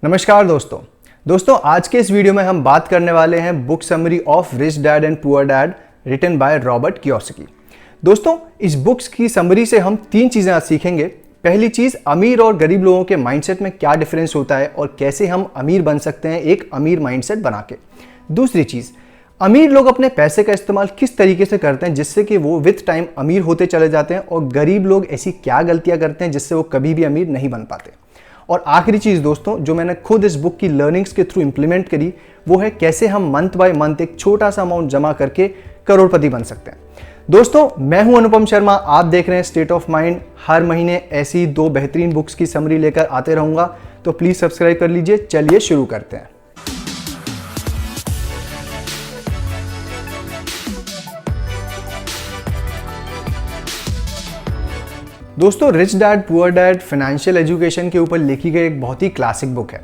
नमस्कार दोस्तों आज के इस वीडियो में हम बात करने वाले हैं book summary of rich dad and poor dad written by Robert Kiyosaki. दोस्तों इस बुक्स की समरी से हम तीन चीज़ें आज सीखेंगे। पहली चीज़, अमीर और गरीब लोगों के माइंडसेट में क्या डिफरेंस होता है और कैसे हम अमीर बन सकते हैं एक अमीर माइंडसेट बना के। दूसरी चीज़, अमीर लोग अपने पैसे का इस्तेमाल किस तरीके से करते हैं जिससे कि वो विथ टाइम अमीर होते चले जाते हैं, और गरीब लोग ऐसी क्या गलतियां करते हैं जिससे वो कभी भी अमीर नहीं बन पाते। और आखिरी चीज़ दोस्तों, जो मैंने खुद इस बुक की लर्निंग्स के थ्रू इंप्लीमेंट करी, वो है कैसे हम मंथ बाय मंथ एक छोटा सा अमाउंट जमा करके करोड़पति बन सकते हैं। दोस्तों मैं हूं अनुपम शर्मा, आप देख रहे हैं स्टेट ऑफ माइंड। हर महीने ऐसी दो बेहतरीन बुक्स की समरी लेकर आते रहूंगा, तो प्लीज़ सब्सक्राइब कर लीजिए। चलिए शुरू करते हैं। दोस्तों rich dad poor dad financial education के ऊपर लिखी गई एक बहुत ही क्लासिक बुक है।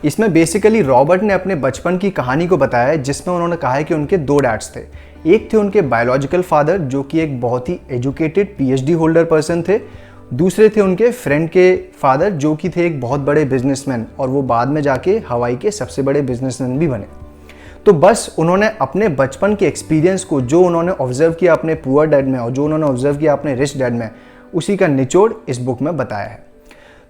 इसमें बेसिकली रॉबर्ट ने अपने बचपन की कहानी को बताया है, जिसमें उन्होंने कहा है कि उनके दो डैड्स थे। एक थे उनके बायोलॉजिकल फादर, जो कि एक बहुत ही एजुकेटेड पीएचडी होल्डर पर्सन थे। दूसरे थे उनके फ्रेंड के फादर, जो कि थे एक बहुत बड़े बिजनेसमैन, और वो बाद में जाके हवाई के सबसे बड़े बिजनेसमैन भी बने। तो बस उन्होंने अपने बचपन के एक्सपीरियंस को, जो उन्होंने ऑब्जर्व किया अपने पुअर डैड में और जो उन्होंने ऑब्जर्व किया अपने रिच डैड में, उसी का निचोड़ इस बुक में बताया है।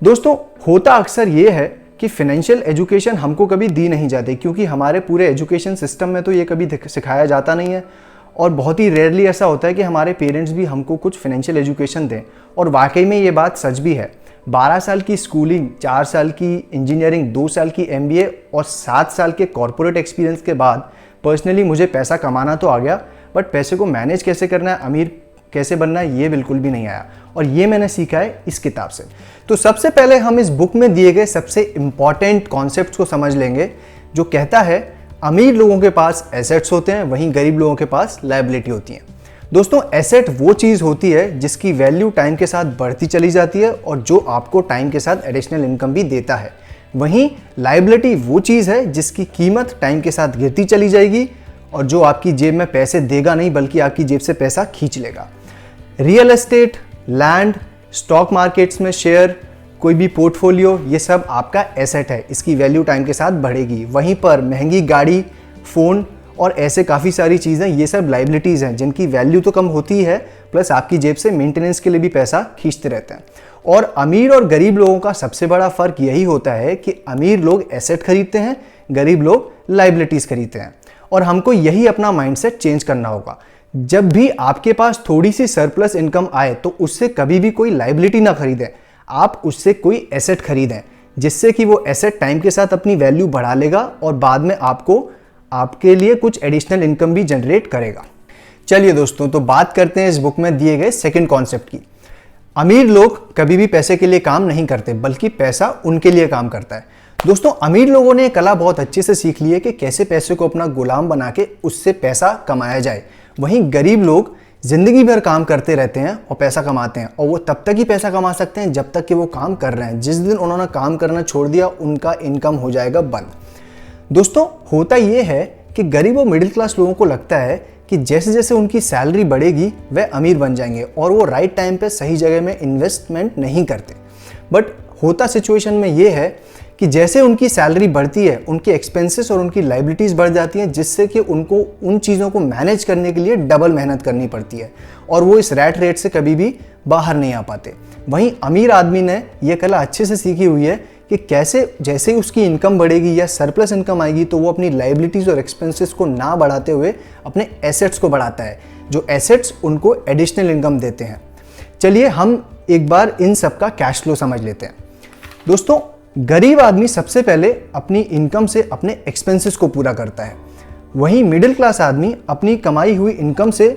दोस्तों होता अक्सर ये है कि फाइनेंशियल एजुकेशन हमको कभी दी नहीं जाती, क्योंकि हमारे पूरे एजुकेशन सिस्टम में तो ये कभी सिखाया जाता नहीं है, और बहुत ही रेयरली ऐसा होता है कि हमारे पेरेंट्स भी हमको कुछ फाइनेंशियल एजुकेशन दें। और वाकई में ये बात सच भी है। 12 साल की स्कूलिंग, 4 साल की इंजीनियरिंग, 2 साल की MBA और 7 साल के कॉर्पोरेट एक्सपीरियंस के बाद पर्सनली मुझे पैसा कमाना तो आ गया, बट पैसे को मैनेज कैसे करना है, अमीर कैसे बनना है, ये बिल्कुल भी नहीं आया। और ये मैंने सीखा है इस किताब से। तो सबसे पहले हम इस बुक में दिए गए सबसे इंपॉर्टेंट कॉन्सेप्ट्स को समझ लेंगे, जो कहता है अमीर लोगों के पास एसेट्स होते हैं, वहीं गरीब लोगों के पास लायबिलिटी होती हैं। दोस्तों एसेट वो चीज़ होती है जिसकी वैल्यू टाइम के साथ बढ़ती चली जाती है और जो आपको टाइम के साथ एडिशनल इनकम भी देता है। वहीं लायबिलिटी वो चीज़ है जिसकी कीमत टाइम के साथ गिरती चली जाएगी और जो आपकी जेब में पैसे देगा नहीं, बल्कि आपकी जेब से पैसा खींच लेगा। Real estate, land, stock markets में शेयर, कोई भी पोर्टफोलियो, ये सब आपका एसेट है, इसकी वैल्यू टाइम के साथ बढ़ेगी। वहीं पर महंगी गाड़ी, फ़ोन और ऐसे काफ़ी सारी चीज़ें, ये सब लाइबिलिटीज़ हैं जिनकी वैल्यू तो कम होती है, प्लस आपकी जेब से मेंटेनेंस के लिए भी पैसा खींचते रहते हैं। और अमीर और गरीब लोगों का सबसे बड़ा फ़र्क यही होता है कि अमीर लोग एसेट खरीदते हैं, गरीब लोग लाइबिलिटीज़ खरीदते हैं। और हमको यही अपना माइंडसेट चेंज करना होगा। जब भी आपके पास थोड़ी सी सरप्लस इनकम आए, तो उससे कभी भी कोई लायबिलिटी ना खरीदें, आप उससे कोई एसेट खरीदें, जिससे कि वो एसेट टाइम के साथ अपनी वैल्यू बढ़ा लेगा और बाद में आपके लिए कुछ एडिशनल इनकम भी जनरेट करेगा। चलिए दोस्तों, तो बात करते हैं इस बुक में दिए गए सेकंड कॉन्सेप्ट की। अमीर लोग कभी भी पैसे के लिए काम नहीं करते, बल्कि पैसा उनके लिए काम करता है। दोस्तों अमीर लोगों ने कला बहुत अच्छे से सीख ली है कि कैसे पैसे को अपना गुलाम बना के उससे पैसा कमाया जाए। वहीं गरीब लोग जिंदगी भर काम करते रहते हैं और पैसा कमाते हैं, और वो तब तक ही पैसा कमा सकते हैं जब तक कि वो काम कर रहे हैं। जिस दिन उन्होंने काम करना छोड़ दिया, उनका इनकम हो जाएगा बंद। दोस्तों होता ये है कि गरीब और मिडिल क्लास लोगों को लगता है कि जैसे जैसे उनकी सैलरी बढ़ेगी वह अमीर बन जाएंगे, और वो राइट टाइम पे सही जगह में इन्वेस्टमेंट नहीं करते। बट होता सिचुएशन में ये है कि जैसे उनकी सैलरी बढ़ती है, उनके एक्सपेंसेस और उनकी लायबिलिटीज़ बढ़ जाती हैं, जिससे कि उनको उन चीज़ों को मैनेज करने के लिए डबल मेहनत करनी पड़ती है, और वो इस रैट रेट से कभी भी बाहर नहीं आ पाते। वहीं अमीर आदमी ने यह कला अच्छे से सीखी हुई है कि कैसे जैसे ही उसकी इनकम बढ़ेगी या सरप्लस इनकम आएगी, तो वो अपनी लायबिलिटीज़ और एक्सपेंसेस को ना बढ़ाते हुए अपने एसेट्स को बढ़ाता है, जो एसेट्स उनको एडिशनल इनकम देते हैं। चलिए हम एक बार इन सब का कैश फ्लो समझ लेते हैं। दोस्तों गरीब आदमी सबसे पहले अपनी इनकम से अपने एक्सपेंसेस को पूरा करता है, वहीं मिडिल क्लास आदमी अपनी कमाई हुई इनकम से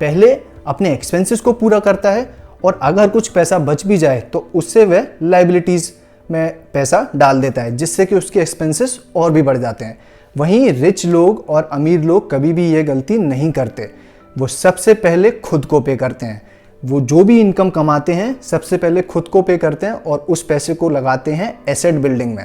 पहले अपने एक्सपेंसेस को पूरा करता है, और अगर कुछ पैसा बच भी जाए तो उससे वह लायबिलिटीज़ में पैसा डाल देता है, जिससे कि उसके एक्सपेंसेस और भी बढ़ जाते हैं। वहीं रिच लोग और अमीर लोग कभी भी ये गलती नहीं करते, वो सबसे पहले खुद को पे करते हैं। वो जो भी इनकम कमाते हैं सबसे पहले खुद को पे करते हैं और उस पैसे को लगाते हैं एसेट बिल्डिंग में।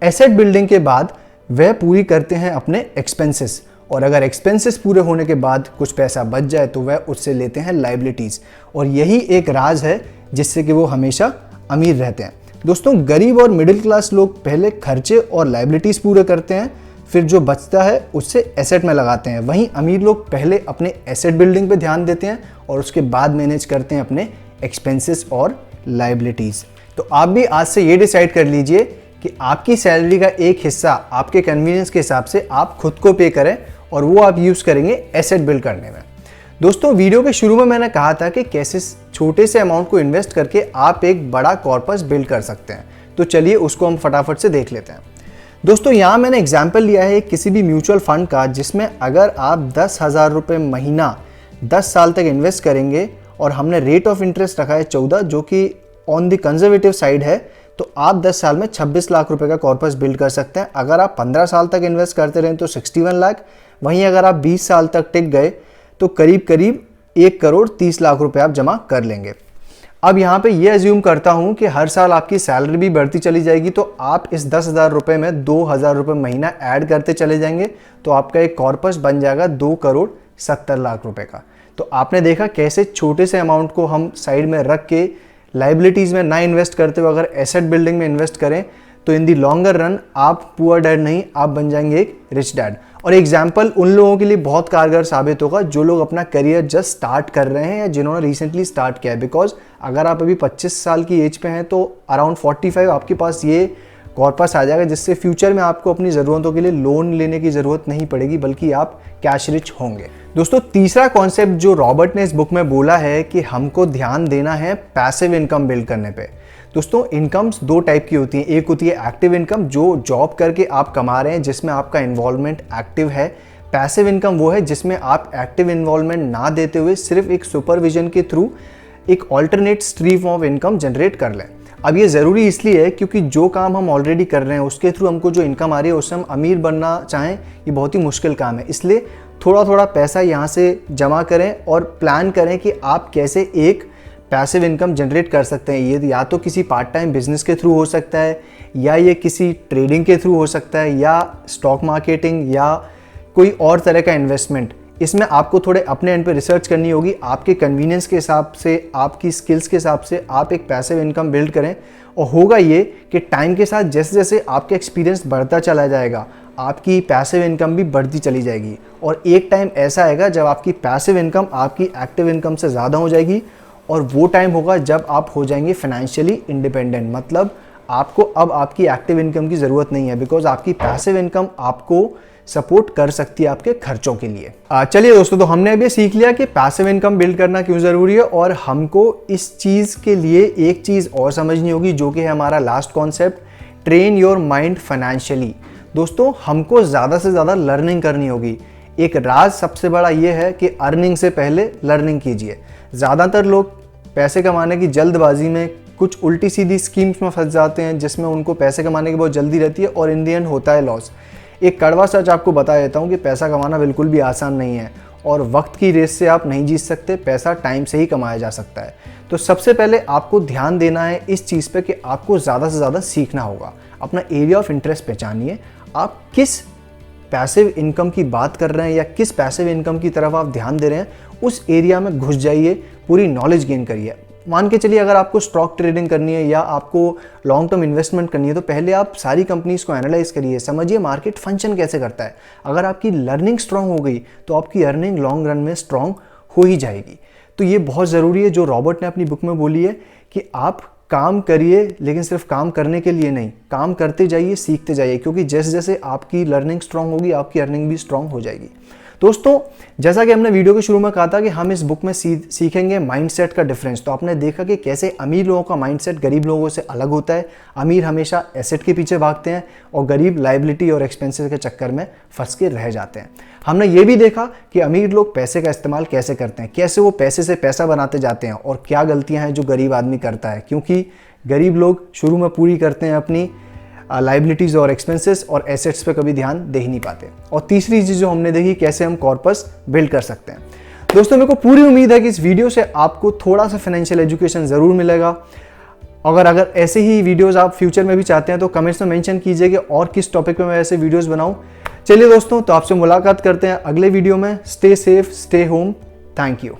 एसेट बिल्डिंग के बाद वह पूरी करते हैं अपने एक्सपेंसेस, और अगर एक्सपेंसेस पूरे होने के बाद कुछ पैसा बच जाए तो वह उससे लेते हैं लायबिलिटीज़। और यही एक राज है जिससे कि वो हमेशा अमीर रहते हैं। दोस्तों गरीब और मिडिल क्लास लोग पहले खर्चे और लाइबिलिटीज़ पूरे करते हैं, फिर जो बचता है उससे एसेट में लगाते हैं। वहीं अमीर लोग पहले अपने एसेट बिल्डिंग पे ध्यान देते हैं और उसके बाद मैनेज करते हैं अपने एक्सपेंसेस और लाइबिलिटीज़। तो आप भी आज से ये डिसाइड कर लीजिए कि आपकी सैलरी का एक हिस्सा आपके कन्वीनियंस के हिसाब से आप खुद को पे करें और वो आप यूज़ करेंगे एसेट बिल्ड करने में। दोस्तों वीडियो के शुरू में मैंने कहा था कि कैसे छोटे से अमाउंट को इन्वेस्ट करके आप एक बड़ा कॉर्पस बिल्ड कर सकते हैं। तो चलिए उसको हम फटाफट से देख लेते हैं। दोस्तों यहाँ मैंने एग्जाम्पल लिया है किसी भी म्यूचुअल फंड का, जिसमें अगर आप 10,000 रुपये महीना 10 साल तक इन्वेस्ट करेंगे और हमने रेट ऑफ इंटरेस्ट रखा है 14, जो कि ऑन द कंजर्वेटिव साइड है, तो आप 10 साल में 26 लाख रुपए का कॉर्पस बिल्ड कर सकते हैं। अगर आप 15 साल तक इन्वेस्ट करते रहें तो 61 लाख, वहीं अगर आप 20 साल तक टिक गए तो करीब करीब 1 करोड़ 30 लाख रुपए आप जमा कर लेंगे। अब यहाँ पे ये अज्यूम करता हूँ कि हर साल आपकी सैलरी भी बढ़ती चली जाएगी, तो आप इस 10,000 रुपये में 2,000 रुपये महीना ऐड करते चले जाएंगे, तो आपका एक कॉर्पस बन जाएगा 2 करोड़ 70 लाख रुपए का। तो आपने देखा कैसे छोटे से अमाउंट को हम साइड में रख के लाइबिलिटीज़ में ना इन्वेस्ट करते हुए अगर एसेट बिल्डिंग में इन्वेस्ट करें तो इन दी लॉन्गर रन आप पुअर डैड नहीं, आप बन जाएंगे एक रिच डैड। और एग्जाम्पल उन लोगों के लिए बहुत कारगर साबित होगा जो लोग अपना करियर जस्ट स्टार्ट कर रहे हैं या जिन्होंने रिसेंटली स्टार्ट किया है। बिकॉज अगर आप अभी 25 साल की एज पे हैं तो अराउंड 45 आपके पास ये कॉर्पस आ जाएगा, जिससे फ्यूचर में आपको अपनी ज़रूरतों के लिए लोन लेने की ज़रूरत नहीं पड़ेगी, बल्कि आप कैश रिच होंगे। दोस्तों तीसरा कॉन्सेप्ट जो रॉबर्ट ने इस बुक में बोला है कि हमको ध्यान देना है पैसिव इनकम बिल्ड करने पे। दोस्तों इनकम्स 2 टाइप की होती हैं। एक होती है एक्टिव इनकम, जो जॉब करके आप कमा रहे हैं जिसमें आपका इन्वॉल्वमेंट एक्टिव है। पैसिव इनकम वो है जिसमें आप एक्टिव इन्वॉल्वमेंट ना देते हुए सिर्फ एक सुपरविजन के थ्रू एक alternate stream of income generate कर लें। अब ये ज़रूरी इसलिए है क्योंकि जो काम हम ऑलरेडी कर रहे हैं उसके थ्रू हमको जो इनकम आ रही है उससे हम अमीर बनना चाहें ये बहुत ही मुश्किल काम है। इसलिए थोड़ा थोड़ा पैसा यहाँ से जमा करें और प्लान करें कि आप कैसे एक पैसिव इनकम जनरेट कर सकते हैं। ये या तो किसी पार्ट टाइम बिजनेस के थ्रू हो सकता है, या ये किसी ट्रेडिंग के थ्रू हो सकता है, या स्टॉक मार्केटिंग, या कोई और तरह का इन्वेस्टमेंट। इसमें आपको थोड़े अपने एंड पे रिसर्च करनी होगी, आपके कन्वीनियंस के हिसाब से, आपकी स्किल्स के हिसाब से आप एक पैसिव इनकम बिल्ड करें। और होगा ये कि टाइम के साथ जैसे जैसे आपका एक्सपीरियंस बढ़ता चला जाएगा आपकी पैसिव इनकम भी बढ़ती चली जाएगी, और एक टाइम ऐसा आएगा जब आपकी पैसिव इनकम आपकी एक्टिव इनकम से ज़्यादा हो जाएगी, और वो टाइम होगा जब आप हो जाएंगे फाइनेंशियली इंडिपेंडेंट। मतलब आपको अब आपकी एक्टिव इनकम की ज़रूरत नहीं है, बिकॉज आपकी पैसिव इनकम आपको सपोर्ट कर सकती है आपके खर्चों के लिए। चलिए दोस्तों, तो हमने अभी सीख लिया कि पैसिव इनकम बिल्ड करना क्यों ज़रूरी है, और हमको इस चीज़ के लिए एक चीज़ और समझनी होगी जो कि है हमारा last concept, train your mind financially. दोस्तों हमको ज़्यादा से ज़्यादा लर्निंग करनी होगी। एक राज सबसे बड़ा ये है कि अर्निंग से पहले लर्निंग कीजिए। ज़्यादातर लोग पैसे कमाने की जल्दबाजी में कुछ उल्टी सीधी स्कीम्स में फंस जाते हैं जिसमें उनको पैसे कमाने की बहुत जल्दी रहती है और इन दी एंड होता है लॉस। एक कड़वा सच आपको बता देता हूँ कि पैसा कमाना बिल्कुल भी आसान नहीं है, और वक्त की रेस से आप नहीं जीत सकते। पैसा टाइम से ही कमाया जा सकता है। तो सबसे पहले आपको ध्यान देना है इस चीज़ पे कि आपको ज़्यादा से ज़्यादा सीखना होगा। अपना एरिया ऑफ इंटरेस्ट पहचानिए, आप किस पैसिव इनकम की बात कर रहे हैं या किस पैसिव इनकम की तरफ आप ध्यान दे रहे हैं, उस एरिया में घुस जाइए, पूरी नॉलेज गेन करिए। मान के चलिए अगर आपको स्टॉक ट्रेडिंग करनी है या आपको लॉन्ग टर्म इन्वेस्टमेंट करनी है, तो पहले आप सारी कंपनीज को एनालाइज करिए, समझिए मार्केट फंक्शन कैसे करता है। अगर आपकी लर्निंग स्ट्रांग हो गई तो आपकी अर्निंग लॉन्ग रन में स्ट्रांग हो ही जाएगी। तो ये बहुत ज़रूरी है जो रॉबर्ट ने अपनी बुक में बोली है कि आप काम करिए, लेकिन सिर्फ काम करने के लिए नहीं, काम करते जाइए, सीखते जाइए, क्योंकि जैसे जैसे आपकी लर्निंग स्ट्रांग होगी आपकी अर्निंग भी स्ट्रांग हो जाएगी। दोस्तों जैसा कि हमने वीडियो के शुरू में कहा था कि हम इस बुक में सीखेंगे माइंडसेट का डिफरेंस। तो आपने देखा कि कैसे अमीर लोगों का माइंडसेट गरीब लोगों से अलग होता है। अमीर हमेशा एसेट के पीछे भागते हैं और गरीब लाइबिलिटी और एक्सपेंसेस के चक्कर में फंस के रह जाते हैं। हमने ये भी देखा कि अमीर लोग पैसे का इस्तेमाल कैसे करते हैं, कैसे वो पैसे से पैसा बनाते जाते हैं, और क्या गलतियां हैं जो गरीब आदमी करता है, क्योंकि गरीब लोग शुरू में पूरी करते हैं अपनी लाइबिलिटीज़ और एक्सपेंसेस और एसेट्स पे कभी ध्यान दे ही नहीं पाते। और तीसरी चीज़ जो हमने देखी कैसे हम कॉर्पस बिल्ड कर सकते हैं। दोस्तों मेरे को पूरी उम्मीद है कि इस वीडियो से आपको थोड़ा सा फाइनेंशियल एजुकेशन ज़रूर मिलेगा। अगर ऐसे ही वीडियोस आप फ्यूचर में भी चाहते हैं तो कमेंट्स में मेंशन कीजिए कि और किस टॉपिक पे मैं ऐसे वीडियोस बनाऊं। चलिए दोस्तों, तो आपसे मुलाकात करते हैं अगले वीडियो में। Stay safe, stay home, thank you.